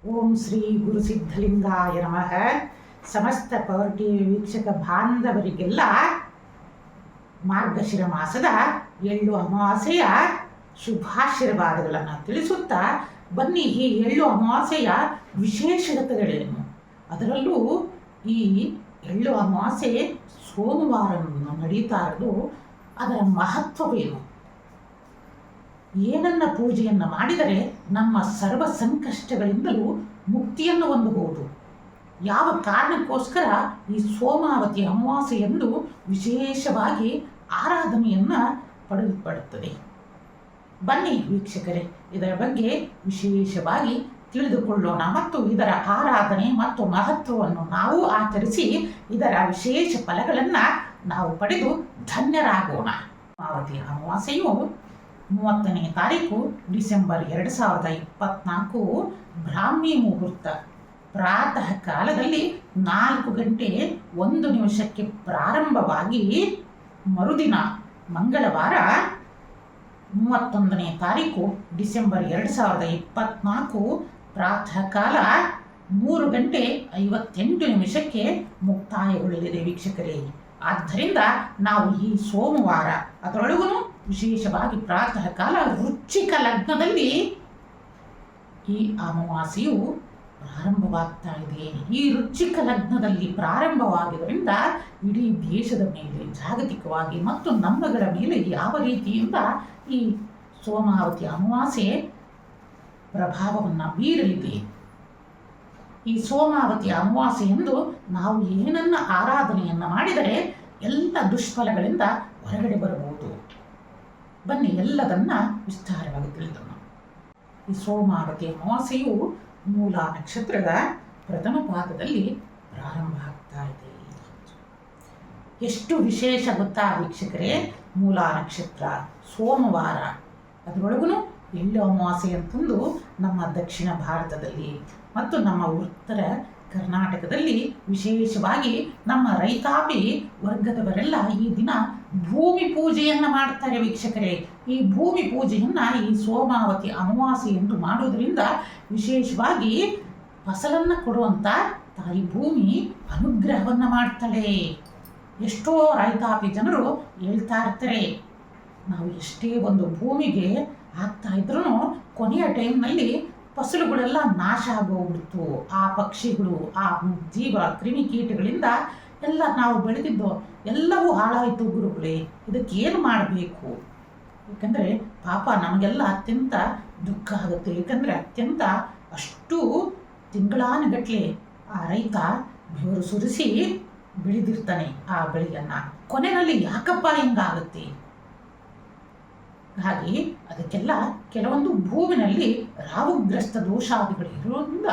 ಓಂ ಶ್ರೀ ಗುರು ಸಿದ್ಧಲಿಂಗಾಯ ನಮಃ. ಸಮಸ್ತ power TV ವೀಕ್ಷಕ ಬಾಂಧವರಿಗೆಲ್ಲ ಮಾರ್ಗಶಿರ ಮಾಸದ ಎಳ್ಳು ಅಮಾವಾಸ್ಯೆಯ ಶುಭಾಶೀರ್ವಾದಗಳನ್ನು ತಿಳಿಸುತ್ತಾ ಬನ್ನಿ. ಈ ಎಳ್ಳು ಅಮಾವಾಸ್ಯೆಯ ವಿಶೇಷತೆಗಳೇನು, ಅದರಲ್ಲೂ ಈ ಎಳ್ಳು ಅಮಾವಾಸ್ಯೆ ಸೋಮವಾರ ನಡೀತಾ ಇರೋದು, ಅದರ ಮಹತ್ವವೇನು, ಏನನ್ನ ಪೂಜೆಯನ್ನು ಮಾಡಿದರೆ ನಮ್ಮ ಸರ್ವ ಸಂಕಷ್ಟಗಳಿಂದಲೂ ಮುಕ್ತಿಯನ್ನು ಹೊಂದಬಹುದು, ಯಾವ ಕಾರಣಕ್ಕೋಸ್ಕರ ಈ ಸೋಮಾವತಿ ಅಮಾವಾಸ್ಯೆಯಂದು ವಿಶೇಷವಾಗಿ ಆರಾಧನೆಯನ್ನು ಪಡೆದುಕೊಳ್ಳುತ್ತದೆ. ಬನ್ನಿ ವೀಕ್ಷಕರೇ, ಇದರ ಬಗ್ಗೆ ವಿಶೇಷವಾಗಿ ತಿಳಿದುಕೊಳ್ಳೋಣ ಮತ್ತು ಇದರ ಆರಾಧನೆ ಮತ್ತು ಮಹತ್ವವನ್ನು ನಾವು ಆಚರಿಸಿ ಇದರ ವಿಶೇಷ ಫಲಗಳನ್ನು ನಾವು ಪಡೆದು ಧನ್ಯರಾಗೋಣ. ಸೋಮಾವತಿ ಅಮಾವಾಸ್ಯೆಯು 30ನೇ ತಾರೀಕು ಡಿಸೆಂಬರ್ 2024 ಬ್ರಾಹ್ಮಿ ಮುಹೂರ್ತ ಪ್ರಾತಃ ಕಾಲದಲ್ಲಿ 4:01 ಪ್ರಾರಂಭವಾಗಿ ಮರುದಿನ ಮಂಗಳವಾರ 31ನೇ ತಾರೀಕು ಡಿಸೆಂಬರ್ 2024 ಪ್ರಾತಃ ಕಾಲ 3:58 ಮುಕ್ತಾಯಗೊಳ್ಳಲಿದೆ ವೀಕ್ಷಕರೇ. ಆದ್ದರಿಂದ ನಾವು ಈ ಸೋಮವಾರ, ಅದರೊಳಗೂ ವಿಶೇಷವಾಗಿ ಪ್ರಾತಃ ಕಾಲ ವೃಶ್ಚಿಕ ಲಗ್ನದಲ್ಲಿ ಈ ಅಮಾವಾಸ್ಯೆಯು ಪ್ರಾರಂಭವಾಗ್ತಾ ಇದೆ. ಈ ವೃಶ್ಚಿಕ ಲಗ್ನದಲ್ಲಿ ಪ್ರಾರಂಭವಾಗಿದ್ದರಿಂದ ಇಡೀ ದೇಶದ ಮೇಲೆ, ಜಾಗತಿಕವಾಗಿ ಮತ್ತು ನಮ್ಮಗಳ ಮೇಲೆ ಯಾವ ರೀತಿಯಿಂದ ಈ ಸೋಮಾವತಿ ಅಮಾವಾಸ್ಯೆ ಪ್ರಭಾವವನ್ನು ಬೀರಲಿದೆ. ಈ ಸೋಮಾವತಿ ಅಮಾವಾಸ್ಯೆಯಂದು ನಾವು ಏನನ್ನ ಆರಾಧನೆಯನ್ನು ಮಾಡಿದರೆ ಎಲ್ಲ ದುಷ್ಫಲಗಳಿಂದ ಹೊರಗಡೆ ಬರಬಹುದು. ಬನ್ನಿ ಎಲ್ಲದನ್ನ ವಿಸ್ತಾರವಾಗಿ ತಿಳಿದೋಣ. ಈ ಸೋಮಾವತಿ ಅಮಾವಾಸ್ಯೆಯು ಮೂಲ ನಕ್ಷತ್ರದ ಪ್ರಥಮ ಪಾದದಲ್ಲಿ ಪ್ರಾರಂಭ ಆಗ್ತಾ ಇದೆ. ಎಷ್ಟು ವಿಶೇಷ ಗೊತ್ತಾ ವೀಕ್ಷಕರೇ, ಮೂಲ ನಕ್ಷತ್ರ ಸೋಮವಾರ, ಅದರೊಳಗೂ ಎಳ್ಳು ಅಮಾವಾಸ್ಯೆ ಅಂತಂದು ನಮ್ಮ ದಕ್ಷಿಣ ಭಾರತದಲ್ಲಿ ಮತ್ತು ನಮ್ಮ ಉತ್ತರ ಕರ್ನಾಟಕದಲ್ಲಿ ವಿಶೇಷವಾಗಿ ನಮ್ಮ ರೈತಾಪಿ ವರ್ಗದವರೆಲ್ಲ ಈ ದಿನ ಭೂಮಿ ಪೂಜೆಯನ್ನು ಮಾಡ್ತಾರೆ ವೀಕ್ಷಕರೇ. ಈ ಭೂಮಿ ಪೂಜೆಯನ್ನು ಈ ಸೋಮಾವತಿ ಅಮಾವಾಸ್ಯೆ ಎಂದು ಮಾಡುವುದರಿಂದ ವಿಶೇಷವಾಗಿ ಫಸಲನ್ನು ಕೊಡುವಂಥ ತಾಯಿ ಭೂಮಿ ಅನುಗ್ರಹವನ್ನು ಮಾಡ್ತಾಳೆ. ಎಷ್ಟೋ ರೈತಾಪಿ ಜನರು ಹೇಳ್ತಾ ಇರ್ತಾರೆ, ನಾವು ಎಷ್ಟೇ ಒಂದು ಭೂಮಿಗೆ ಹಾಕ್ತಾ ಇದ್ರೂ ಕೊನೆಯ ಟೈಮ್ನಲ್ಲಿ ಫಸಲುಗಳೆಲ್ಲ ನಾಶ ಆಗೋಗ್ಬಿಡ್ತು. ಆ ಪಕ್ಷಿಗಳು, ಆ ಜೀವ ಕ್ರಿಮಿಕೀಟಗಳಿಂದ ಎಲ್ಲ ನಾವು ಬೆಳೆದಿದ್ದು ಎಲ್ಲವೂ ಹಾಳಾಯಿತು ಗುರುಗಳೇ, ಇದಕ್ಕೇನು ಮಾಡಬೇಕು? ಏಕೆಂದರೆ ಪಾಪ ನಮಗೆಲ್ಲ ಅತ್ಯಂತ ದುಃಖ ಆಗುತ್ತೆ. ಏಕೆಂದರೆ ಅತ್ಯಂತ ಅಷ್ಟು ತಿಂಗಳಾನುಗಟ್ಲೆ ಆ ರೈತ ಬೆವರು ಸುರಿಸಿ ಬೆಳೆದಿರ್ತಾನೆ ಆ ಬೆಳೆಯನ್ನು. ಕೊನೆಯಲ್ಲಿ ಯಾಕಪ್ಪ ಹಿಂಗಾಗುತ್ತೆ? ಹಾಗೆ ಅದಕ್ಕೆಲ್ಲ ಕೆಲವೊಂದು ಭೂಮಿನಲ್ಲಿ ರಾಹುಗ್ರಸ್ತ ದೋಷಾದಿಗಳು ಇರೋದ್ರಿಂದ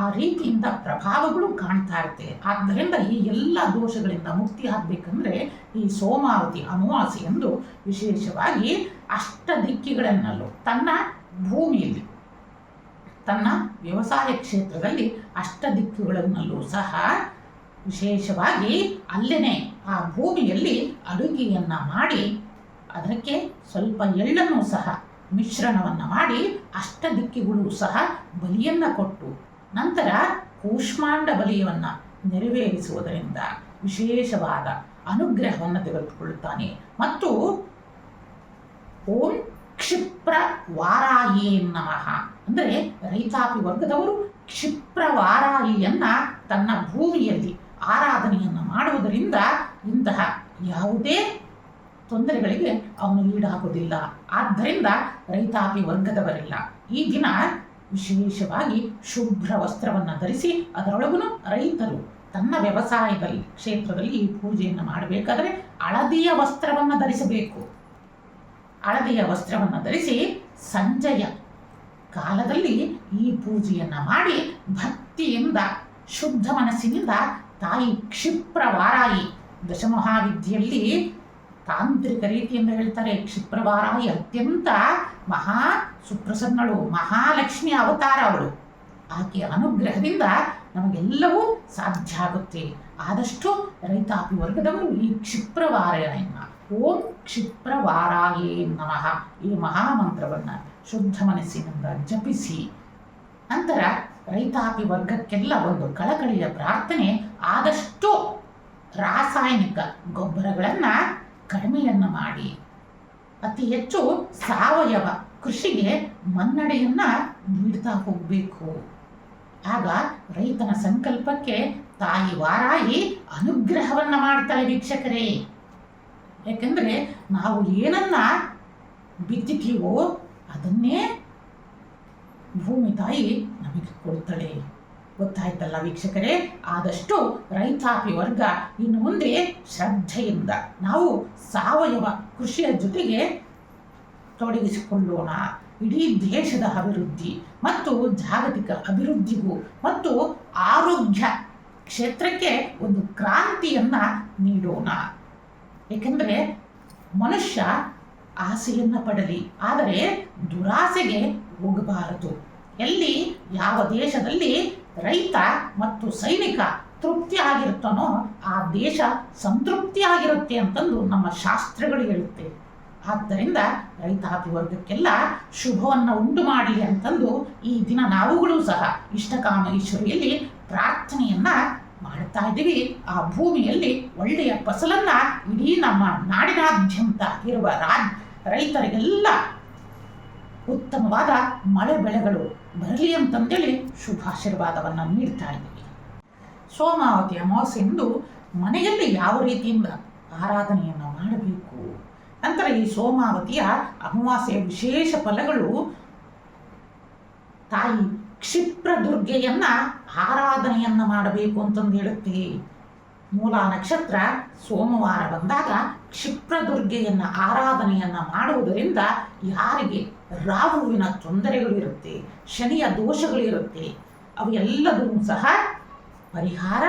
ಆ ರೀತಿಯಿಂದ ಪ್ರಭಾವಗಳು ಕಾಣ್ತಾ ಇರುತ್ತೆ. ಆದ್ದರಿಂದ ಈ ಎಲ್ಲ ದೋಷಗಳಿಂದ ಮುಕ್ತಿ ಆಗಬೇಕಂದ್ರೆ ಈ ಸೋಮಾವತಿ ಅಮಾವಾಸ್ಯೆ ಎಂದು ವಿಶೇಷವಾಗಿ ಅಷ್ಟ ದಿಕ್ಕಿಗಳನ್ನಲ್ಲೂ ತನ್ನ ಭೂಮಿಯಲ್ಲಿ, ತನ್ನ ವ್ಯವಸಾಯ ಕ್ಷೇತ್ರದಲ್ಲಿ ಅಷ್ಟ ದಿಕ್ಕುಗಳನ್ನಲ್ಲೂ ಸಹ ವಿಶೇಷವಾಗಿ ಅಲ್ಲೇನೆ ಆ ಭೂಮಿಯಲ್ಲಿ ಅಡುಗೆಯನ್ನು ಮಾಡಿ ಅದಕ್ಕೆ ಸ್ವಲ್ಪ ಎಳ್ಳನ್ನು ಸಹ ಮಿಶ್ರಣವನ್ನು ಮಾಡಿ ಅಷ್ಟ ದಿಕ್ಕಿಗಳು ಸಹ ಬಲಿಯನ್ನು ಕೊಟ್ಟು ನಂತರ ಕೂಷ್ಮಾಂಡ ಬಲಿಯನ್ನು ನೆರವೇರಿಸುವುದರಿಂದ ವಿಶೇಷವಾದ ಅನುಗ್ರಹವನ್ನು ತೆಗೆದುಕೊಳ್ಳುತ್ತಾನೆ. ಮತ್ತು ಓಂ ಕ್ಷಿಪ್ರ ವಾರಾಯೇ ನಮಃ ಅಂದರೆ ರೈತಾಪಿ ವರ್ಗದವರು ಕ್ಷಿಪ್ರ ವಾರಾಯಿಯನ್ನು ತನ್ನ ಭೂಮಿಯಲ್ಲಿ ಆರಾಧನೆಯನ್ನು ಮಾಡುವುದರಿಂದ ಇಂತಹ ಯಾವುದೇ ತೊಂದರೆಗಳಿಗೆ ಅವನು ಈಡಾಗುವುದಿಲ್ಲ. ಆದ್ದರಿಂದ ರೈತಾಪಿ ವರ್ಗದವರೆಲ್ಲ ಈ ದಿನ ವಿಶೇಷವಾಗಿ ಶುಭ್ರ ವಸ್ತ್ರವನ್ನು ಧರಿಸಿ, ಅದರೊಳಗೂ ರೈತರು ತನ್ನ ವ್ಯವಸಾಯದ ಕ್ಷೇತ್ರದಲ್ಲಿ ಈ ಪೂಜೆಯನ್ನು ಮಾಡಬೇಕಾದರೆ ಹಳದಿಯ ವಸ್ತ್ರವನ್ನು ಧರಿಸಬೇಕು. ಹಳದಿಯ ವಸ್ತ್ರವನ್ನು ಧರಿಸಿ ಸಂಜೆಯ ಕಾಲದಲ್ಲಿ ಈ ಪೂಜೆಯನ್ನು ಮಾಡಿ ಭಕ್ತಿಯಿಂದ ಶುದ್ಧ ಮನಸ್ಸಿನಿಂದ ತಾಯಿ ಕ್ಷಿಪ್ರ ವಾರಾಯಿ, ದಶಮಹಾವಿದ್ಯೆಯಲ್ಲಿ ತಾಂತ್ರಿಕ ರೀತಿಯಿಂದ ಹೇಳ್ತಾರೆ, ಕ್ಷಿಪ್ರವಾರಾಯಿ ಅತ್ಯಂತ ಮಹಾ ಸುಪ್ರಸನ್ನಳು, ಮಹಾಲಕ್ಷ್ಮಿ ಅವತಾರ ಅವಳು. ಆಕೆಯ ಅನುಗ್ರಹದಿಂದ ನಮಗೆಲ್ಲವೂ ಸಾಧ್ಯ ಆಗುತ್ತೆ. ಆದಷ್ಟು ರೈತಾಪಿ ವರ್ಗದವರು ಈ ಕ್ಷಿಪ್ರವಾರಾಯಣ ಓಂ ಕ್ಷಿಪ್ರವಾರಾಯೇ ನಮಃ ಈ ಮಹಾಮಂತ್ರವನ್ನು ಶುದ್ಧ ಮನಸ್ಸಿನಿಂದ ಜಪಿಸಿ ನಂತರ ರೈತಾಪಿ ವರ್ಗಕ್ಕೆಲ್ಲ ಒಂದು ಕಳಕಳಿಯ ಪ್ರಾರ್ಥನೆ, ಆದಷ್ಟು ರಾಸಾಯನಿಕ ಗೊಬ್ಬರಗಳನ್ನು ಕಡಿಮೆಯನ್ನು ಮಾಡಿ ಅತಿ ಹೆಚ್ಚು ಸಾವಯವ ಕೃಷಿಗೆ ಮನ್ನಣೆಯನ್ನು ನೀಡ್ತಾ ಹೋಗಬೇಕು. ಆಗ ರೈತನ ಸಂಕಲ್ಪಕ್ಕೆ ತಾಯಿ ವಾರಾಯಿ ಅನುಗ್ರಹವನ್ನು ಮಾಡ್ತಾಳೆ ವೀಕ್ಷಕರೇ. ಯಾಕೆಂದರೆ ನಾವು ಏನನ್ನ ಬಿತ್ತಿತೀವೋ ಅದನ್ನೇ ಭೂಮಿ ತಾಯಿ ನಮಗೆ ಕೊಡ್ತಾಳೆ. ಗೊತ್ತಾಯ್ತಲ್ಲ ವೀಕ್ಷಕರೇ? ಆದಷ್ಟು ರೈತಾಪಿ ವರ್ಗ ಇನ್ನು ಮುಂದೆ ಶ್ರದ್ಧೆಯಿಂದ ನಾವು ಸಾವಯವ ಕೃಷಿಯ ಜೊತೆಗೆ ತೊಡಗಿಸಿಕೊಳ್ಳೋಣ. ಇಡೀ ದೇಶದ ಅಭಿವೃದ್ಧಿ ಮತ್ತು ಜಾಗತಿಕ ಅಭಿವೃದ್ಧಿಗೂ ಮತ್ತು ಆರೋಗ್ಯ ಕ್ಷೇತ್ರಕ್ಕೆ ಒಂದು ಕ್ರಾಂತಿಯನ್ನು ನೀಡೋಣ. ಏಕೆಂದರೆ ಮನುಷ್ಯ ಆಸೆಯನ್ನು ಪಡಲಿ, ಆದರೆ ದುರಾಸೆಗೆ ಹೋಗಬಾರದು. ಎಲ್ಲಿ ಯಾವ ದೇಶದಲ್ಲಿ ರೈತ ಮತ್ತು ಸೈನಿಕ ತೃಪ್ತಿ ಆಗಿರುತ್ತಾನೋ ಆ ದೇಶ ಸಂತೃಪ್ತಿ ಆಗಿರುತ್ತೆ ಅಂತಂದು ನಮ್ಮ ಶಾಸ್ತ್ರಗಳು ಹೇಳುತ್ತೆ. ಆದ್ದರಿಂದ ರೈತಾಪಿ ವರ್ಗಕ್ಕೆಲ್ಲ ಶುಭವನ್ನು ಉಂಟು ಮಾಡಲಿ ಅಂತಂದು ಈ ದಿನ ನಾವುಗಳು ಸಹ ಇಷ್ಟಕಾಮ ಈಶ್ವರಿಯಲ್ಲಿ ಪ್ರಾರ್ಥನೆಯನ್ನ ಮಾಡ್ತಾ ಇದ್ದೀವಿ. ಆ ಭೂಮಿಯಲ್ಲಿ ಒಳ್ಳೆಯ ಫಸಲನ್ನ ಇಡೀ ನಮ್ಮ ನಾಡಿನಾದ್ಯಂತ ಇರುವ ರೈತರಿಗೆಲ್ಲ ಉತ್ತಮವಾದ ಮಳೆ ಬೆಳೆಗಳು ಬರಲಿ ಅಂತಂದೇಳಿ ಶುಭಾಶೀರ್ವಾದವನ್ನು ನೀಡ್ತಾ ಇದ್ದೀವಿ. ಸೋಮಾವತಿ ಅಮಾವಾಸ್ಯೆಂದು ಮನೆಯಲ್ಲಿ ಯಾವ ರೀತಿಯಿಂದ ಆರಾಧನೆಯನ್ನು ಮಾಡಬೇಕು, ನಂತರ ಈ ಸೋಮಾವತಿಯ ಅಮಾವಾಸ್ಯೆಯ ವಿಶೇಷ ಫಲಗಳು, ತಾಯಿ ಕ್ಷಿಪ್ರ ದುರ್ಗೆಯನ್ನ ಆರಾಧನೆಯನ್ನ ಮಾಡಬೇಕು ಅಂತಂದು ಹೇಳುತ್ತೆ. ಮೂಲ ನಕ್ಷತ್ರ ಸೋಮವಾರ ಬಂದಾಗ ಕ್ಷಿಪ್ರ ದುರ್ಗೆಯನ್ನ ಆರಾಧನೆಯನ್ನ ಮಾಡುವುದರಿಂದ ಯಾರಿಗೆ ರಾಹುವಿನ ತೊಂದರೆಗಳಿರುತ್ತೆ, ಶನಿಯ ದೋಷಗಳಿರುತ್ತೆ, ಅವು ಎಲ್ಲದೂ ಸಹ ಪರಿಹಾರ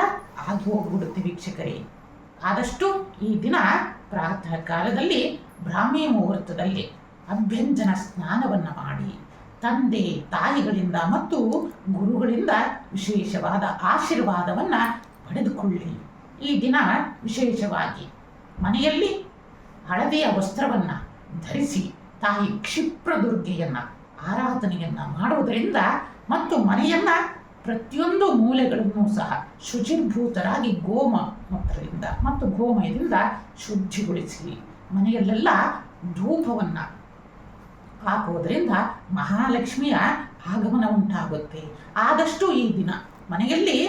ಆಗಿ ಹೋಗ್ಬಿಡುತ್ತೆ ವೀಕ್ಷಕರೇ. ಆದಷ್ಟು ಈ ದಿನ ಪ್ರಾತಃ ಕಾಲದಲ್ಲಿ ಬ್ರಾಹ್ಮಿ ಮುಹೂರ್ತದಲ್ಲಿ ಅಭ್ಯಂಜನ ಸ್ನಾನವನ್ನು ಮಾಡಿ ತಂದೆ ತಾಯಿಗಳಿಂದ ಮತ್ತು ಗುರುಗಳಿಂದ ವಿಶೇಷವಾದ ಆಶೀರ್ವಾದವನ್ನು ಪಡೆದುಕೊಳ್ಳಿ. ಈ ದಿನ ವಿಶೇಷವಾಗಿ ಮನೆಯಲ್ಲಿ ಹಳದಿಯ ವಸ್ತ್ರವನ್ನು ಧರಿಸಿ ತಾಯಿ ಕ್ಷಿಪ್ರ ದುರ್ಗೆಯನ್ನು ಆರಾಧನೆಯನ್ನು ಮಾಡುವುದರಿಂದ ಮತ್ತು ಮನೆಯನ್ನು ಪ್ರತಿಯೊಂದು ಮೂಲೆಗಳನ್ನು ಸಹ ಶುಚಿರ್ಭೂತರಾಗಿ ಗೋಮೂತ್ರದಿಂದ ಮತ್ತು ಗೋಮಯದಿಂದ ಶುದ್ಧಿಗೊಳಿಸಿ ಮನೆಯಲ್ಲೆಲ್ಲ ಧೂಪವನ್ನು ಹಾಕುವುದರಿಂದ ಮಹಾಲಕ್ಷ್ಮಿಯ ಆಗಮನ ಉಂಟಾಗುತ್ತೆ. ಆದಷ್ಟು ಈ ದಿನ ಮನೆಯಲ್ಲಿ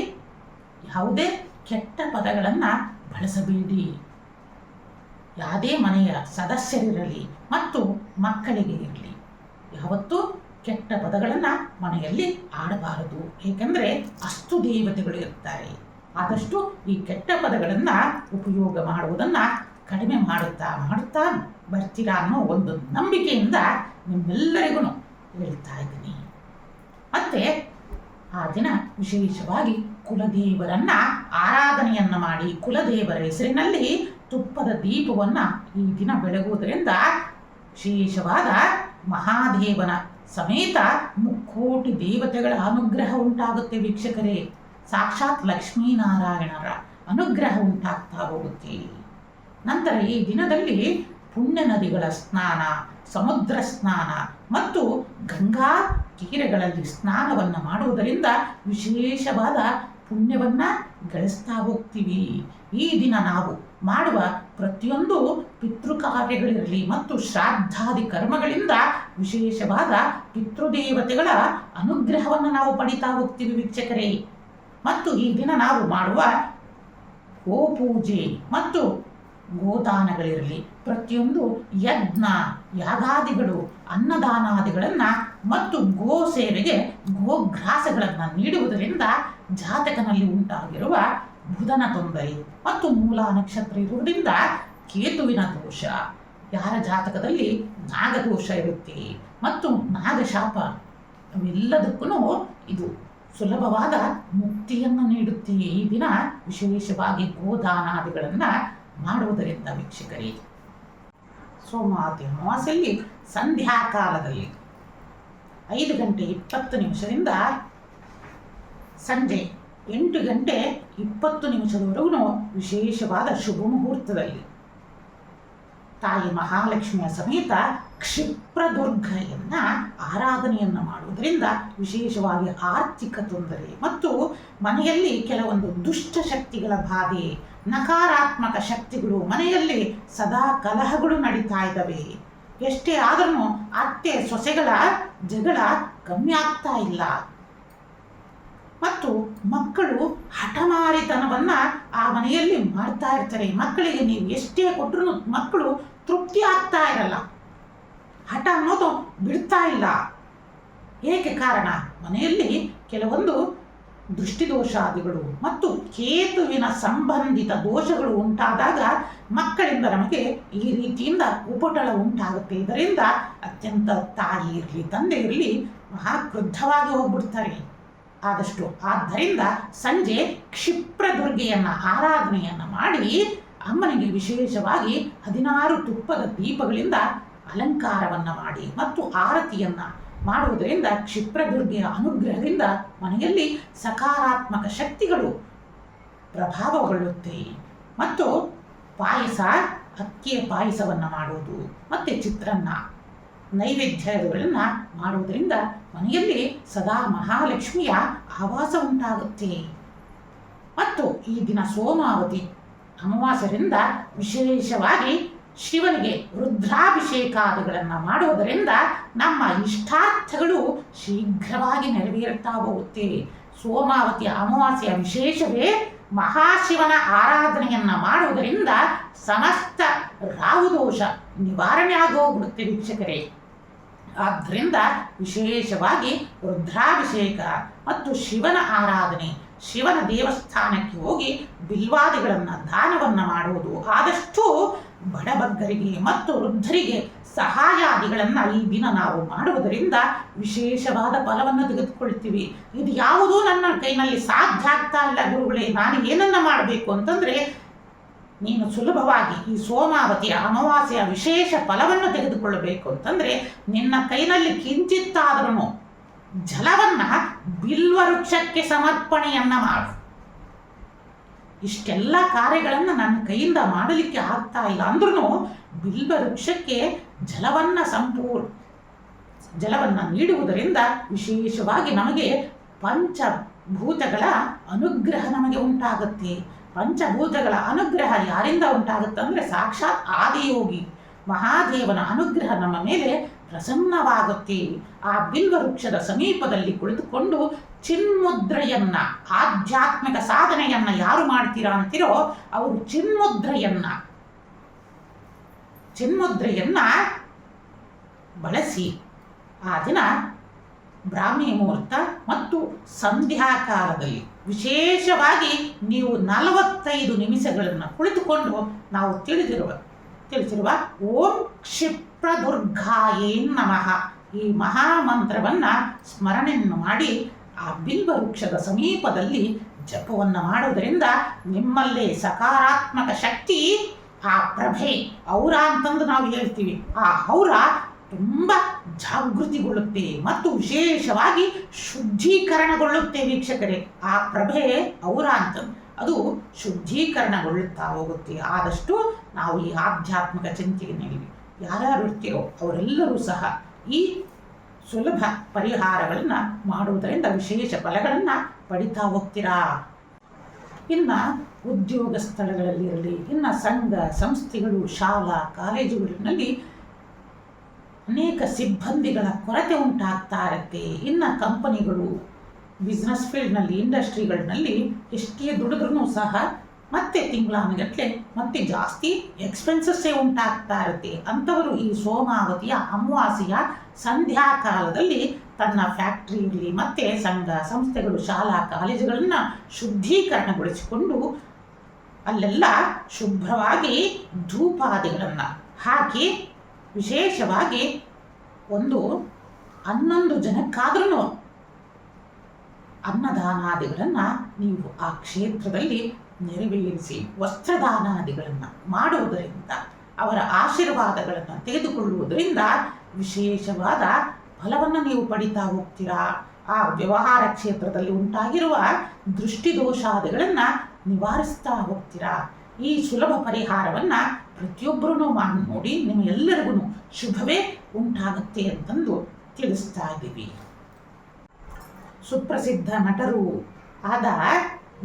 ಯಾವುದೇ ಕೆಟ್ಟ ಪದಗಳನ್ನು ಬಳಸಬೇಡಿ. ಯಾವುದೇ ಮನೆಯ ಸದಸ್ಯರಿರಲಿ ಮತ್ತು ಮಕ್ಕಳಿಗೆ ಇರಲಿ ಯಾವತ್ತೂ ಕೆಟ್ಟ ಪದಗಳನ್ನು ಮನೆಯಲ್ಲಿ ಆಡಬಾರದು. ಏಕೆಂದರೆ ಅಷ್ಟು ದೇವತೆಗಳು ಇರ್ತಾರೆ. ಆದಷ್ಟು ಈ ಕೆಟ್ಟ ಪದಗಳನ್ನು ಉಪಯೋಗ ಮಾಡುವುದನ್ನು ಕಡಿಮೆ ಮಾಡುತ್ತಾ ಮಾಡುತ್ತಾ ಬರ್ತೀರಾ ಅನ್ನೋ ಒಂದು ನಂಬಿಕೆಯಿಂದ ನಿಮ್ಮೆಲ್ಲರಿಗೂ ಹೇಳ್ತಾ ಇದ್ದೀನಿ. ಮತ್ತೆ ಆ ದಿನ ವಿಶೇಷವಾಗಿ ಕುಲದೇವರನ್ನ ಆರಾಧನೆಯನ್ನ ಮಾಡಿ ಕುಲದೇವರ ಹೆಸರಿನಲ್ಲಿ ತುಪ್ಪದ ದೀಪವನ್ನು ಈ ದಿನ ಬೆಳಗುವುದರಿಂದ ವಿಶೇಷವಾದ ಮಹಾದೇವನ ಸಮೇತ ಮುಕ್ಕೋಟಿ ದೇವತೆಗಳ ಅನುಗ್ರಹ ಉಂಟಾಗುತ್ತೆ ವೀಕ್ಷಕರೇ. ಸಾಕ್ಷಾತ್ ಲಕ್ಷ್ಮೀನಾರಾಯಣರ ಅನುಗ್ರಹ ಉಂಟಾಗ್ತಾ ಹೋಗುತ್ತೆ. ನಂತರ ಈ ದಿನದಲ್ಲಿ ಪುಣ್ಯ ನದಿಗಳ ಸ್ನಾನ, ಸಮುದ್ರ ಸ್ನಾನ ಮತ್ತು ಗಂಗಾ ತೀರಗಳಲ್ಲಿ ಸ್ನಾನವನ್ನು ಮಾಡುವುದರಿಂದ ವಿಶೇಷವಾದ ಪುಣ್ಯವನ್ನು ಗಳಿಸ್ತಾ ಹೋಗ್ತೀವಿ. ಈ ದಿನ ನಾವು ಮಾಡುವ ಪ್ರತಿಯೊಂದು ಪಿತೃಕಾರ್ಯಗಳಿರಲಿ ಮತ್ತು ಶ್ರಾದ್ದಾದಿ ಕರ್ಮಗಳಿಂದ ವಿಶೇಷವಾದ ಪಿತೃದೇವತೆಗಳ ಅನುಗ್ರಹವನ್ನು ನಾವು ಪಡಿತಾ ಹೋಗ್ತೀವಿ ವೀಕ್ಷಕರೇ. ಮತ್ತು ಈ ದಿನ ನಾವು ಮಾಡುವ ಗೋಪೂಜೆ ಮತ್ತು ಗೋದಾನಗಳಿರಲಿ, ಪ್ರತಿಯೊಂದು ಯಜ್ಞ ಯಾಗಾದಿಗಳು ಅನ್ನದಾನಾದಿಗಳನ್ನು ಮತ್ತು ಗೋ ಸೇವೆಗೆ ಗೋಗ್ರಾಸಗಳನ್ನು ನೀಡುವುದರಿಂದ ಜಾತಕನಲ್ಲಿ ಉಂಟಾಗಿರುವ ಬುಧನ ತೊಂದರೆ ಮತ್ತು ಮೂಲ ನಕ್ಷತ್ರ ಇರುವುದರಿಂದ ಕೇತುವಿನ ದೋಷ, ಯಾರ ಜಾತಕದಲ್ಲಿ ನಾಗದೋಷ ಇರುತ್ತೆ ಮತ್ತು ನಾಗಶಾಪ, ಅವೆಲ್ಲದಕ್ಕೂ ಇದು ಸುಲಭವಾದ ಮುಕ್ತಿಯನ್ನು ನೀಡುತ್ತೆ. ಈ ದಿನ ವಿಶೇಷವಾಗಿ ಗೋದಾನಾದಿಗಳನ್ನು ಮಾಡುವುದರಿಂದ ವೀಕ್ಷಕರೇ, ಸೋಮಾವತಿ ಅಮಾವಾಸ್ಯೆಯಲ್ಲಿ ಸಂಧ್ಯಾಕಾಲದಲ್ಲಿ 5:20 ಸಂಜೆ 8:20 ವಿಶೇಷವಾದ ಶುಭ ಮುಹೂರ್ತದಲ್ಲಿ ತಾಯಿ ಮಹಾಲಕ್ಷ್ಮಿಯ ಸಮೇತ ಕ್ಷಿಪ್ರದುರ್ಗೆಯನ್ನ ಆರಾಧನೆಯನ್ನು ಮಾಡುವುದರಿಂದ ವಿಶೇಷವಾಗಿ ಆರ್ಥಿಕ ತೊಂದರೆ ಮತ್ತು ಮನೆಯಲ್ಲಿ ಕೆಲವೊಂದು ದುಷ್ಟ ಶಕ್ತಿಗಳ ಬಾಧೆ, ನಕಾರಾತ್ಮಕ ಶಕ್ತಿಗಳು, ಮನೆಯಲ್ಲಿ ಸದಾ ಕಲಹಗಳು ನಡೀತಾ ಇದ್ದಾವೆ. ಎಷ್ಟೇ ಆದ್ರೂ ಅತ್ತೆ ಸೊಸೆಗಳ ಜಗಳ ಕಮ್ಮಿ ಆಗ್ತಾ ಇಲ್ಲ. ಮತ್ತು ಮಕ್ಕಳು ಹಠಮಾರಿತನವನ್ನ ಆ ಮನೆಯಲ್ಲಿ ಮಾಡ್ತಾ ಇರ್ತಾರೆ. ಮಕ್ಕಳಿಗೆ ನೀವು ಎಷ್ಟೇ ಕೊಟ್ಟರು ಮಕ್ಕಳು ತೃಪ್ತಿ ಆಗ್ತಾ ಇರಲ್ಲ. ಹಠ ಅನ್ನೋದು ಬಿಡ್ತಾ ಇಲ್ಲ. ಏಕೆ ಕಾರಣ? ಮನೆಯಲ್ಲಿ ಕೆಲವೊಂದು ದೃಷ್ಟಿದೋಷಾದಿಗಳು ಮತ್ತು ಕೇತುವಿನ ಸಂಬಂಧಿತ ದೋಷಗಳು ಉಂಟಾದಾಗ ಮಕ್ಕಳಿಂದ ನಮಗೆ ಈ ರೀತಿಯಿಂದ ಉಪಟಳ ಉಂಟಾಗುತ್ತೆ. ಇದರಿಂದ ಅತ್ಯಂತ ತಾಯಿ ಇರಲಿ ತಂದೆ ಇರಲಿ ಮಹಾ ಕ್ರುದ್ಧವಾಗಿ ಹೋಗ್ಬಿಡ್ತಾರೆ. ಆದ್ದರಿಂದ ಸಂಜೆ ಕ್ಷಿಪ್ರದುರ್ಗೆಯನ್ನ ಆರಾಧನೆಯನ್ನು ಮಾಡಿ ಅಮ್ಮನಿಗೆ ವಿಶೇಷವಾಗಿ 16 ತುಪ್ಪದ ದೀಪಗಳಿಂದ ಅಲಂಕಾರವನ್ನು ಮಾಡಿ ಮತ್ತು ಆರತಿಯನ್ನ ಮಾಡುವುದರಿಂದ ಕ್ಷಿಪ್ರದುರ್ಗೆಯ ಅನುಗ್ರಹದಿಂದ ಮನೆಯಲ್ಲಿ ಸಕಾರಾತ್ಮಕ ಶಕ್ತಿಗಳು ಪ್ರಭಾವಗೊಳ್ಳುತ್ತೆ. ಮತ್ತು ಪಾಯಸ, ಅಕ್ಕಿಯ ಪಾಯಸವನ್ನು ಮಾಡುವುದು ಮತ್ತು ಚಿತ್ರಾನ್ನ ನೈವೇದ್ಯಗಳನ್ನು ಮಾಡುವುದರಿಂದ ಮನೆಯಲ್ಲಿ ಸದಾ ಮಹಾಲಕ್ಷ್ಮಿಯ ಆವಾಸ ಉಂಟಾಗುತ್ತೆ. ಮತ್ತು ಈ ದಿನ ಸೋಮಾವತಿ ಅಮಾವಾಸ್ಯರಿಂದ ವಿಶೇಷವಾಗಿ ಶಿವನಿಗೆ ರುದ್ರಾಭಿಷೇಕಾದಿಗಳನ್ನು ಮಾಡುವುದರಿಂದ ನಮ್ಮ ಇಷ್ಟಾರ್ಥಗಳು ಶೀಘ್ರವಾಗಿ ನೆರವೇರುತ್ತಾ ಹೋಗುತ್ತೆ. ಸೋಮಾವತಿಯ ಅಮಾವಾಸ್ಯೆಯ ವಿಶೇಷವೇ ಮಹಾಶಿವನ ಆರಾಧನೆಯನ್ನ ಮಾಡುವುದರಿಂದ ಸಮಸ್ತ ರಾಹುದೋಷ ನಿವಾರಣೆ ಆಗೋಗ್ಬಿಡುತ್ತೆ ವೀಕ್ಷಕರೇ. ಆದ್ದರಿಂದ ವಿಶೇಷವಾಗಿ ರುದ್ರಾಭಿಷೇಕ ಮತ್ತು ಶಿವನ ಆರಾಧನೆ, ಶಿವನ ದೇವಸ್ಥಾನಕ್ಕೆ ಹೋಗಿ ಬಿಲ್ವಾದಿಗಳನ್ನು ದಾನವನ್ನು ಮಾಡುವುದು, ಆದಷ್ಟು ಬಡಬಗ್ಗರಿಗೆ ಮತ್ತು ವೃದ್ಧರಿಗೆ ಸಹಾಯಾದಿಗಳನ್ನು ಈ ದಿನ ನಾವು ಮಾಡುವುದರಿಂದ ವಿಶೇಷವಾದ ಫಲವನ್ನು ತೆಗೆದುಕೊಳ್ತೀವಿ. ಇದು ಯಾವುದೂ ನನ್ನ ಕೈನಲ್ಲಿ ಸಾಧ್ಯ ಆಗ್ತಾ ಇಲ್ಲ ಗುರುಗಳೇ, ನಾನು ಏನನ್ನ ಮಾಡಬೇಕು ಅಂತಂದರೆ, ನೀನು ಸುಲಭವಾಗಿ ಈ ಸೋಮಾವತಿಯ ಅಮಾವಾಸ್ಯೆಯ ವಿಶೇಷ ಫಲವನ್ನು ತೆಗೆದುಕೊಳ್ಳಬೇಕು ಅಂತಂದರೆ ನಿನ್ನ ಕೈನಲ್ಲಿ ಕಿಂಚಿತ್ತಾದರೂ ಜಲವನ್ನ ಬಿಲ್ವ ವೃಕ್ಷಕ್ಕೆ ಸಮರ್ಪಣೆಯನ್ನ ಮಾಡು. ಇಷ್ಟೆಲ್ಲ ಕಾರ್ಯಗಳನ್ನು ನನ್ನ ಕೈಯಿಂದ ಮಾಡಲಿಕ್ಕೆ ಆಗ್ತಾ ಇಲ್ಲ ಅಂದ್ರೂ ಬಿಲ್ವ ವೃಕ್ಷಕ್ಕೆ ಜಲವನ್ನು ನೀಡುವುದರಿಂದ ವಿಶೇಷವಾಗಿ ನಮಗೆ ಪಂಚಭೂತಗಳ ಅನುಗ್ರಹ ನಮಗೆ ಉಂಟಾಗುತ್ತೆ. ಪಂಚಭೂತಗಳ ಅನುಗ್ರಹ ಯಾರಿಂದ ಉಂಟಾಗುತ್ತೆ ಅಂದರೆ ಸಾಕ್ಷಾತ್ ಆದಿಯೋಗಿ ಮಹಾದೇವನ ಅನುಗ್ರಹ ನಮ್ಮ ಮೇಲೆ ಪ್ರಸನ್ನವಾಗುತ್ತೆ. ಆ ಬಿಲ್ವ ವೃಕ್ಷದ ಸಮೀಪದಲ್ಲಿ ಕುಳಿತುಕೊಂಡು ಚಿನ್ಮುದ್ರೆಯನ್ನ, ಆಧ್ಯಾತ್ಮಿಕ ಸಾಧನೆಯನ್ನ ಯಾರು ಮಾಡ್ತೀರಾ ಅಂತೀರೋ ಅವರು ಚಿನ್ಮುದ್ರೆಯನ್ನ ಬಳಸಿ ಆ ದಿನ ಬ್ರಾಹ್ಮಿ ಮುಹೂರ್ತ ಮತ್ತು ಸಂಧ್ಯಾಕಾಲದಲ್ಲಿ ವಿಶೇಷವಾಗಿ ನೀವು 45 ನಿಮಿಷಗಳನ್ನು ಕುಳಿತುಕೊಂಡು ನಾವು ತಿಳಿಸಿರುವ ಓಂ ಕ್ಷಿಪ್ರದುರ್ಗಾಯೇ ನಮಃ ಈ ಮಹಾಮಂತ್ರವನ್ನು ಸ್ಮರಣೆಯನ್ನು ಮಾಡಿ ಆ ಬಿಲ್ವ ವೃಕ್ಷದ ಸಮೀಪದಲ್ಲಿ ಜಪವನ್ನು ಮಾಡುವುದರಿಂದ ನಿಮ್ಮಲ್ಲೇ ಸಕಾರಾತ್ಮಕ ಶಕ್ತಿ, ಆ ಪ್ರಭೆ, ಔರ ಅಂತಂದು ನಾವು ಹೇಳ್ತೀವಿ, ಆ ಔರ ತುಂಬ ಜಾಗೃತಿಗೊಳ್ಳುತ್ತೆ ಮತ್ತು ವಿಶೇಷವಾಗಿ ಶುದ್ಧೀಕರಣಗೊಳ್ಳುತ್ತೆ ವೀಕ್ಷಕರೇ. ಆ ಪ್ರಭೆ ಔರ ಅಂತ ಅದು ಶುದ್ಧೀಕರಣಗೊಳ್ಳುತ್ತಾ ಹೋಗುತ್ತೆ. ಆದಷ್ಟು ನಾವು ಈ ಆಧ್ಯಾತ್ಮಿಕ ಚಿಂತನೆಯಲ್ಲಿ ಯಾರ್ಯಾರು ಇರ್ತೀರೋ ಅವರೆಲ್ಲರೂ ಸಹ ಈ ಸುಲಭ ಪರಿಹಾರಗಳನ್ನು ಮಾಡುವುದರಿಂದ ವಿಶೇಷ ಫಲಗಳನ್ನು ಪಡಿತಾ ಹೋಗ್ತೀರಾ. ಇನ್ನು ಉದ್ಯೋಗ ಸ್ಥಳಗಳಲ್ಲಿರಲಿ, ಇನ್ನು ಸಂಘ ಸಂಸ್ಥೆಗಳು, ಶಾಲಾ ಕಾಲೇಜುಗಳಿನಲ್ಲಿ ಅನೇಕ ಸಿಬ್ಬಂದಿಗಳ ಕೊರತೆ ಉಂಟಾಗ್ತಾ ಇರುತ್ತೆ. ಇನ್ನು ಕಂಪನಿಗಳು, ಬಿಸ್ನೆಸ್ ಫೀಲ್ಡ್ನಲ್ಲಿ, ಇಂಡಸ್ಟ್ರಿಗಳಲ್ಲಿ ಎಷ್ಟೇ ದುಡಿದ್ರೂ ಸಹ ಮತ್ತೆ ತಿಂಗಳಾನುಗಟ್ಟಲೆ ಮತ್ತೆ ಜಾಸ್ತಿ ಎಕ್ಸ್ಪೆನ್ಸಸ್ಸೇ ಉಂಟಾಗ್ತಾ ಇರುತ್ತೆ. ಅಂಥವರು ಈ ಸೋಮಾವತಿಯ ಅಮಾವಾಸ್ಯೆಯ ಸಂಧ್ಯಾಕಾಲದಲ್ಲಿ ತನ್ನ ಫ್ಯಾಕ್ಟ್ರಿ ಇರಲಿ ಮತ್ತು ಸಂಘ ಸಂಸ್ಥೆಗಳು, ಶಾಲಾ ಕಾಲೇಜುಗಳನ್ನು ಶುದ್ಧೀಕರಣಗೊಳಿಸಿಕೊಂಡು ಅಲ್ಲೆಲ್ಲ ಶುಭ್ರವಾಗಿ ಧೂಪಾದಿಗಳನ್ನು ಹಾಕಿ ವಿಶೇಷವಾಗಿ 11 ಜನಕ್ಕಾದ್ರೂ ಅನ್ನದಾನಾದಿಗಳನ್ನು ನೀವು ಆ ಕ್ಷೇತ್ರದಲ್ಲಿ ನೆರವೇರಿಸಿ ವಸ್ತ್ರದಾನಾದಿಗಳನ್ನು ಮಾಡುವುದರಿಂದ, ಅವರ ಆಶೀರ್ವಾದಗಳನ್ನು ತೆಗೆದುಕೊಳ್ಳುವುದರಿಂದ ವಿಶೇಷವಾದ ಫಲವನ್ನು ನೀವು ಪಡಿತಾ ಹೋಗ್ತೀರಾ. ಆ ವ್ಯವಹಾರ ಕ್ಷೇತ್ರದಲ್ಲಿ ಉಂಟಾಗಿರುವ ದೃಷ್ಟಿದೋಷಾದಿಗಳನ್ನು ನಿವಾರಿಸ್ತಾ ಹೋಗ್ತೀರಾ. ಈ ಸುಲಭ ಪರಿಹಾರವನ್ನು ಪ್ರತಿಯೊಬ್ಬರೂ ಮಾಡಿ ನೋಡಿ, ನಿಮ್ಮೆಲ್ಲರಿಗೂ ಶುಭವೇ ಉಂಟಾಗುತ್ತೆ ಅಂತಂದು ತಿಳಿಸ್ತಾ ಇದ್ದೀವಿ. ಸುಪ್ರಸಿದ್ಧ ನಟರು ಆದ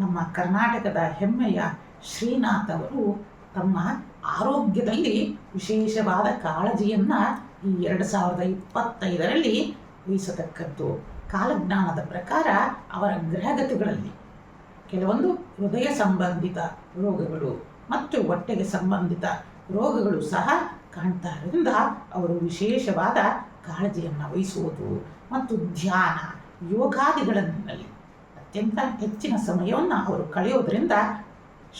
ನಮ್ಮ ಕರ್ನಾಟಕದ ಹೆಮ್ಮೆಯ ಶ್ರೀನಾಥ್ ಅವರು ತಮ್ಮ ಆರೋಗ್ಯದಲ್ಲಿ ವಿಶೇಷವಾದ ಕಾಳಜಿಯನ್ನು ಈ 2025ರಲ್ಲಿ ವಹಿಸತಕ್ಕದ್ದು. ಕಾಲಜ್ಞಾನದ ಪ್ರಕಾರ ಅವರ ಗ್ರಹಗತಿಗಳಲ್ಲಿ ಕೆಲವೊಂದು ಹೃದಯ ಸಂಬಂಧಿತ ರೋಗಗಳು ಮತ್ತು ಹೊಟ್ಟೆಗೆ ಸಂಬಂಧಿತ ರೋಗಗಳು ಸಹ ಕಾಣ್ತಾ ಇರೋದ್ರಿಂದ ಅವರು ವಿಶೇಷವಾದ ಕಾಳಜಿಯನ್ನು ವಹಿಸುವುದು ಮತ್ತು ಧ್ಯಾನ ಯೋಗಾದಿಗಳಲ್ಲಿ ಅತ್ಯಂತ ಹೆಚ್ಚಿನ ಸಮಯವನ್ನು ಅವರು ಕಳೆಯೋದ್ರಿಂದ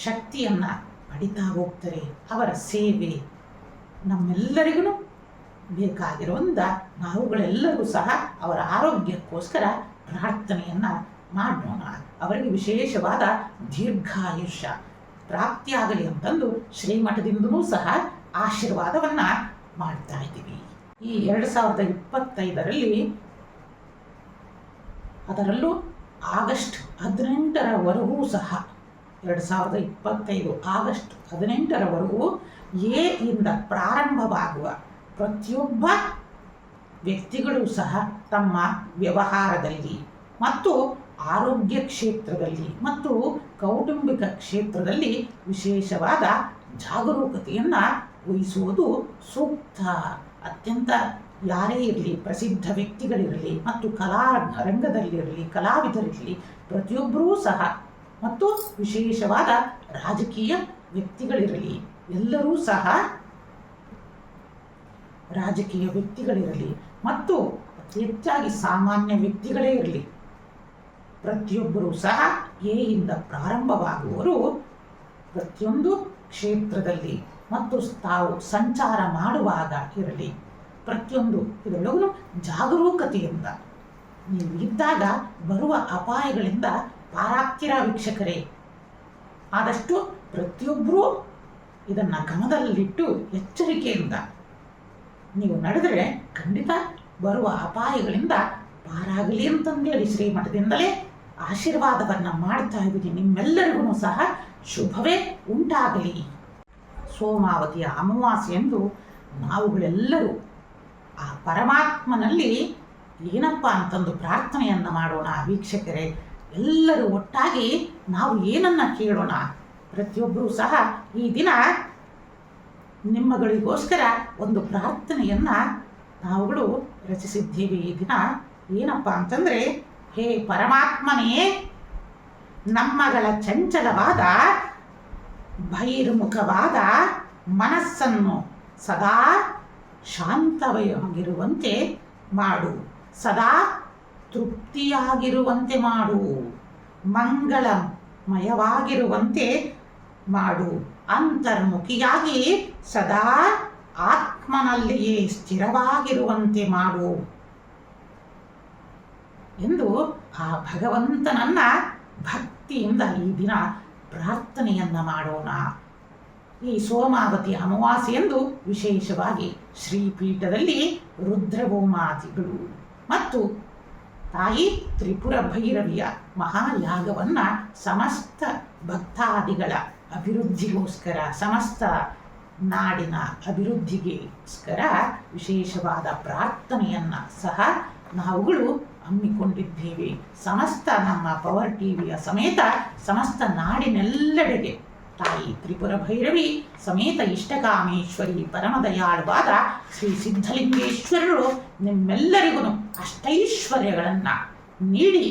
ಶಕ್ತಿಯನ್ನು ಪಡಿತಾ ಹೋಗ್ತಾರೆ. ಅವರ ಸೇವೆ ನಮ್ಮೆಲ್ಲರಿಗೂ ಬೇಕಾಗಿರೋದ್ರಿಂದ ನಾವುಗಳೆಲ್ಲರೂ ಸಹ ಅವರ ಆರೋಗ್ಯಕ್ಕೋಸ್ಕರ ಪ್ರಾರ್ಥನೆಯನ್ನು ಮಾಡೋಣ. ಅವರಿಗೆ ವಿಶೇಷವಾದ ದೀರ್ಘಾಯುಷ್ಯ ಪ್ರಾಪ್ತಿಯಾಗಲಿ ಅಂತಂದು ಶ್ರೀಮಠದಿಂದಲೂ ಸಹ ಆಶೀರ್ವಾದವನ್ನು ಮಾಡ್ತಾ ಇದ್ದೀವಿ. ಈ 2025ರಲ್ಲಿ ಅದರಲ್ಲೂ ಆಗಸ್ಟ್ 18ರವರೆಗೂ ಸಹ 2025 ಆಗಸ್ಟ್ 18ರವರೆಗೂ ಎ ಇಂದ ಪ್ರಾರಂಭವಾಗುವ ಪ್ರತಿಯೊಬ್ಬ ವ್ಯಕ್ತಿಗಳು ಸಹ ತಮ್ಮ ವ್ಯವಹಾರದಲ್ಲಿ ಮತ್ತು ಆರೋಗ್ಯ ಕ್ಷೇತ್ರದಲ್ಲಿ ಮತ್ತು ಕೌಟುಂಬಿಕ ಕ್ಷೇತ್ರದಲ್ಲಿ ವಿಶೇಷವಾದ ಜಾಗರೂಕತೆಯನ್ನು ವಹಿಸುವುದು ಸೂಕ್ತ. ಅತ್ಯಂತ ಯಾರೇ ಇರಲಿ, ಪ್ರಸಿದ್ಧ ವ್ಯಕ್ತಿಗಳಿರಲಿ ಮತ್ತು ಕಲಾ ರಂಗದಲ್ಲಿರಲಿ, ಕಲಾವಿದರಿರಲಿ, ಪ್ರತಿಯೊಬ್ಬರೂ ಸಹ ಮತ್ತು ವಿಶೇಷವಾದ ರಾಜಕೀಯ ವ್ಯಕ್ತಿಗಳಿರಲಿ, ಎಲ್ಲರೂ ಸಹ ರಾಜಕೀಯ ವ್ಯಕ್ತಿಗಳಿರಲಿ ಮತ್ತು ಅತಿ ಹೆಚ್ಚಾಗಿ ಸಾಮಾನ್ಯ ವ್ಯಕ್ತಿಗಳೇ ಇರಲಿ, ಪ್ರತಿಯೊಬ್ಬರೂ ಸಹ ಎ ಇಂದ ಪ್ರಾರಂಭವಾಗುವವರು ಪ್ರತಿಯೊಂದು ಕ್ಷೇತ್ರದಲ್ಲಿ ಮತ್ತು ತಾವು ಸಂಚಾರ ಮಾಡುವಾಗ ಇರಲಿ, ಪ್ರತಿಯೊಂದು ಇದರೊಳಗೂ ಜಾಗರೂಕತೆಯಿಂದ ನೀವು ಇದ್ದಾಗ ಬರುವ ಅಪಾಯಗಳಿಂದ ಪಾರಾಗ್ತೀರಾ ವೀಕ್ಷಕರೇ. ಆದಷ್ಟು ಪ್ರತಿಯೊಬ್ಬರೂ ಇದನ್ನು ಗಮನದಲ್ಲಿಟ್ಟು ಎಚ್ಚರಿಕೆಯಿಂದ ನೀವು ನಡೆದರೆ ಖಂಡಿತ ಬರುವ ಅಪಾಯಗಳಿಂದ ಪಾರಾಗಲಿ ಅಂತಂದೇಳಿ ಶ್ರೀಮಠದಿಂದಲೇ ಆಶೀರ್ವಾದವನ್ನು ಮಾಡ್ತಾ ಇದ್ದೀನಿ. ನಿಮ್ಮೆಲ್ಲರಿಗೂ ಸಹ ಶುಭವೇ ಉಂಟಾಗಲಿ. ಸೋಮಾವತಿಯ ಅಮಾವಾಸ್ಯೆಯಂದು ನಾವುಗಳೆಲ್ಲರೂ ಆ ಪರಮಾತ್ಮನಲ್ಲಿ ಏನಪ್ಪ ಅಂತಂದು ಪ್ರಾರ್ಥನೆಯನ್ನು ಮಾಡೋಣ ವೀಕ್ಷಕರೇ. ಎಲ್ಲರೂ ಒಟ್ಟಾಗಿ ನಾವು ಏನನ್ನು ಕೇಳೋಣ. ಪ್ರತಿಯೊಬ್ಬರೂ ಸಹ ಈ ದಿನ ನಿಮ್ಮಗಳಿಗೋಸ್ಕರ ಒಂದು ಪ್ರಾರ್ಥನೆಯನ್ನು ನಾವುಗಳು ರಚಿಸಿದ್ದೇವೆ. ಈ ದಿನ ಏನಪ್ಪ ಅಂತಂದರೆ, ಹೇ ಪರಮಾತ್ಮನೇ, ನಮ್ಮಗಳ ಚಂಚಲವಾದ ಬಹಿರ್ಮುಖವಾದ ಮನಸ್ಸನ್ನು ಸದಾ ಶಾಂತವಾಗಿರುವಂತೆ ಮಾಡು, ಸದಾ ತೃಪ್ತಿಯಾಗಿರುವಂತೆ ಮಾಡು, ಮಂಗಳಮಯವಾಗಿರುವಂತೆ ಮಾಡು, ಅಂತರ್ಮುಖಿಯಾಗಿ ಸದಾ ಆತ್ಮನಲ್ಲಿಯೇ ಸ್ಥಿರವಾಗಿರುವಂತೆ ಮಾಡು ಎಂದು ಆ ಭಗವಂತನನ್ನ ಭಕ್ತಿಯಿಂದ ಈ ದಿನ ಪ್ರಾರ್ಥನೆಯನ್ನು ಮಾಡೋಣ. ಈ ಸೋಮಾವತಿ ಅಮಾವಾಸ್ಯೆಯಂದು ವಿಶೇಷವಾಗಿ ಶ್ರೀಪೀಠದಲ್ಲಿ ರುದ್ರಭೂಮಾದಿಗಳು ಮತ್ತು ತಾಯಿ ತ್ರಿಪುರ ಭೈರವಿಯ ಮಹಾಯಾಗವನ್ನು ಸಮಸ್ತ ಭಕ್ತಾದಿಗಳ ಅಭಿವೃದ್ಧಿಗೋಸ್ಕರ, ಸಮಸ್ತ ನಾಡಿನ ಅಭಿವೃದ್ಧಿಗೋಸ್ಕರ ವಿಶೇಷವಾದ ಪ್ರಾರ್ಥನೆಯನ್ನು ಸಹ ನಾವುಗಳು ಹಮ್ಮಿಕೊಂಡಿದ್ದೇವೆ. ಸಮಸ್ತ ನಮ್ಮ ಪವರ್ ಟಿವಿಯ ಸಮೇತ ಸಮಸ್ತ ನಾಡಿನೆಲ್ಲೆಡೆಗೆ ತಾಯಿ ತ್ರಿಪುರ ಭೈರವಿ ಸಮೇತ ಇಷ್ಟಕಾಮೇಶ್ವರಿ ಪರಮದಯಾಳುವಾದ ಶ್ರೀ ಸಿದ್ಧಲಿಂಗೇಶ್ವರರು ನಿಮ್ಮೆಲ್ಲರಿಗೂ ಅಷ್ಟೈಶ್ವರ್ಯಗಳನ್ನು ನೀಡಿ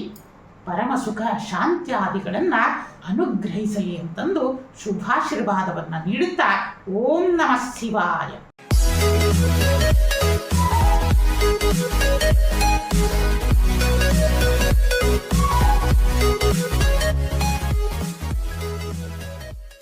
ಪರಮ ಸುಖ ಶಾಂತ್ಯಾದಿಗಳನ್ನು ಅನುಗ್ರಹಿಸಲಿ ಅಂತಂದು ಶುಭಾಶೀರ್ವಾದವನ್ನು ನೀಡುತ್ತಾ ಓಂ ನಮಃ ಶಿವಾಯ.